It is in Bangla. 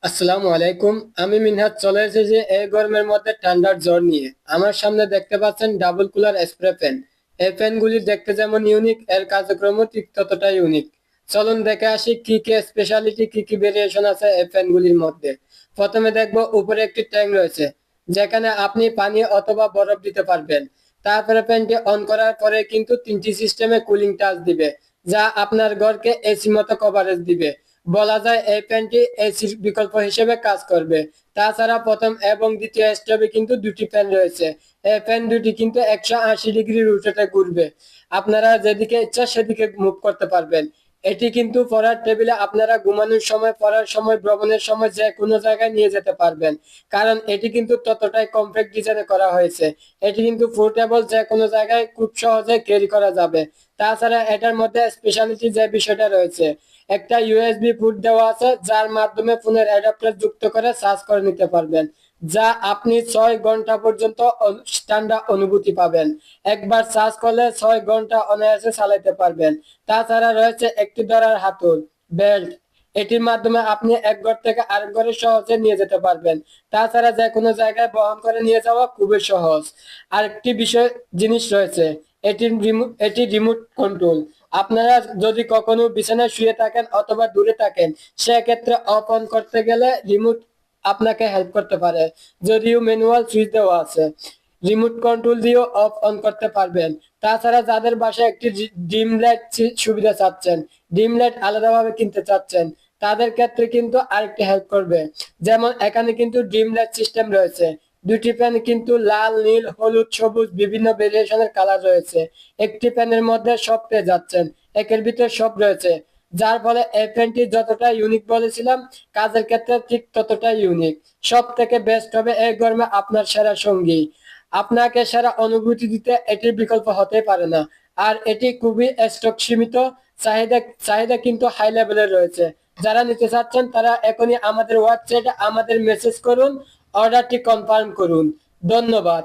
আসসালামু আলাইকুম। আমি মিনহাজ চলে এসেছি এই গরমের মধ্যে ঠান্ডার জ্বর নিয়ে। আমার সামনে দেখতে পাচ্ছেন ডাবল কুলার স্প্রে ফ্যান। এই ফ্যানগুলি দেখতে যেমন ইউনিক, এর কার্যক্রমও ঠিক ততটাই ইউনিক। চলুন দেখে আসি কি কি স্পেশালিটি, কি কি ভেরিয়েশন আছে এই ফ্যানগুলির মধ্যে। প্রথমে দেখবো উপরে একটি ট্যাঙ্ক রয়েছে, যেখানে আপনি পানি অথবা বরফ দিতে পারবেন। তারপরে ফ্যানটি অন করার পরে কিন্তু তিনটি সিস্টেমে কুলিং টাচ দিবে, যা আপনার ঘরকে এসি মতো কভারেজ দিবে। বলা যায় এই ফ্যানটি এসির বিকল্প হিসেবে কাজ করবে। তাছাড়া প্রথম এবং দ্বিতীয় স্টপে কিন্তু দুটি ফ্যান রয়েছে। এই ফ্যান দুটি কিন্তু 180 ডিগ্রি রোটেটে ঘুরবে। আপনারা যেদিকে ইচ্ছা সেদিকে মুভ করতে পারবেন। এটি কিন্তু পড়ার টেবিলে আপনারা ঘুমানোর সময়, পড়ার সময়, ভ্রমণের সময় যে কোনো জায়গায় নিয়ে যেতে পারবেন। কারণ এটি কিন্তু ততটাই কমপ্যাক্ট ডিজাইনে করা হয়েছে। এটি কিন্তু পোর্টেবল, যে কোনো জায়গায় খুব সহজে ক্যারি করা যাবে। তাছাড়া এটার মধ্যে স্পেশালিটি যে বিষয়টা রয়েছে, একটা ইউএসবি পোর্ট দেওয়া আছে, যার মাধ্যমে ফোনের অ্যাডাপ্টার যুক্ত করে চার্জ করে নিতে পারবেন, যা আপনি 6 ঘন্টা পর্যন্ত ঠান্ডা অনুভূতি পাবেন। একবার চার্জ করলে 6 ঘন্টা অনায়াসে চালাতে পারবেন। তাছাড়া রয়েছে একটি ধরার হাতল, বেল্ট। এটির মাধ্যমে আপনি এক ঘর থেকে আরেক ঘরে সহজে নিয়ে যেতে পারবেন। তাছাড়া যে কোনো জায়গায় বহন করে নিয়ে যাওয়া খুবই সহজ। আরেকটি জিনিস রয়েছে, এটি রিমোট কন্ট্রোল। আপনারা যদি কখনো বিছানায় শুয়ে থাকেন অথবা দূরে থাকেন, সেক্ষেত্রে অফ অন করতে গেলে রিমোট আপনাকে হেল্প করতে পারে। যদিও ম্যানুয়াল সুইচ দেওয়া আছে, রিমোট কন্ট্রোল দিয়েও অফ অন করতে পারবেন। তাছাড়া যাদের বাসায় একটি ডিম লাইট সুবিধা চাচ্ছেন, ডিম লাইট আলাদাভাবে কিনতে চাচ্ছেন, তাদের ক্ষেত্রে কিন্তু আরেকটি হেল্প করবে। যেমন এখানে কিন্তু ডিম লাইট সিস্টেম রয়েছে। দুটি প্যান কিন্তু লাল, নীল, হলুদ, সবুজ বিভিন্ন ভেরিয়েশনের কালার রয়েছে। একটি প্যানের মধ্যে সব পেয়ে যাচ্ছেন, একের ভিতর সব রয়েছে। যার ফলে এই প্যানটি যতটা ইউনিক বলেছিলাম, কাজের ক্ষেত্রে ঠিক ততটাই ইউনিক। সব থেকে বেস্ট হবে এই গরমে আপনার সেরা সঙ্গী। আপনাকে সেরা অনুভূতি দিতে এটির বিকল্প হতে পারে না। আর এটি খুবই স্টক সীমিত। চাহিদা চাহিদা কিন্তু হাই লেভেলের রয়েছে। যারা নিতে চাচ্ছেন তারা এখনই আমাদের ওয়েবসাইটে আমাদের মেসেজ করুন, অর্ডারটি কনফার্ম করুন। ধন্যবাদ।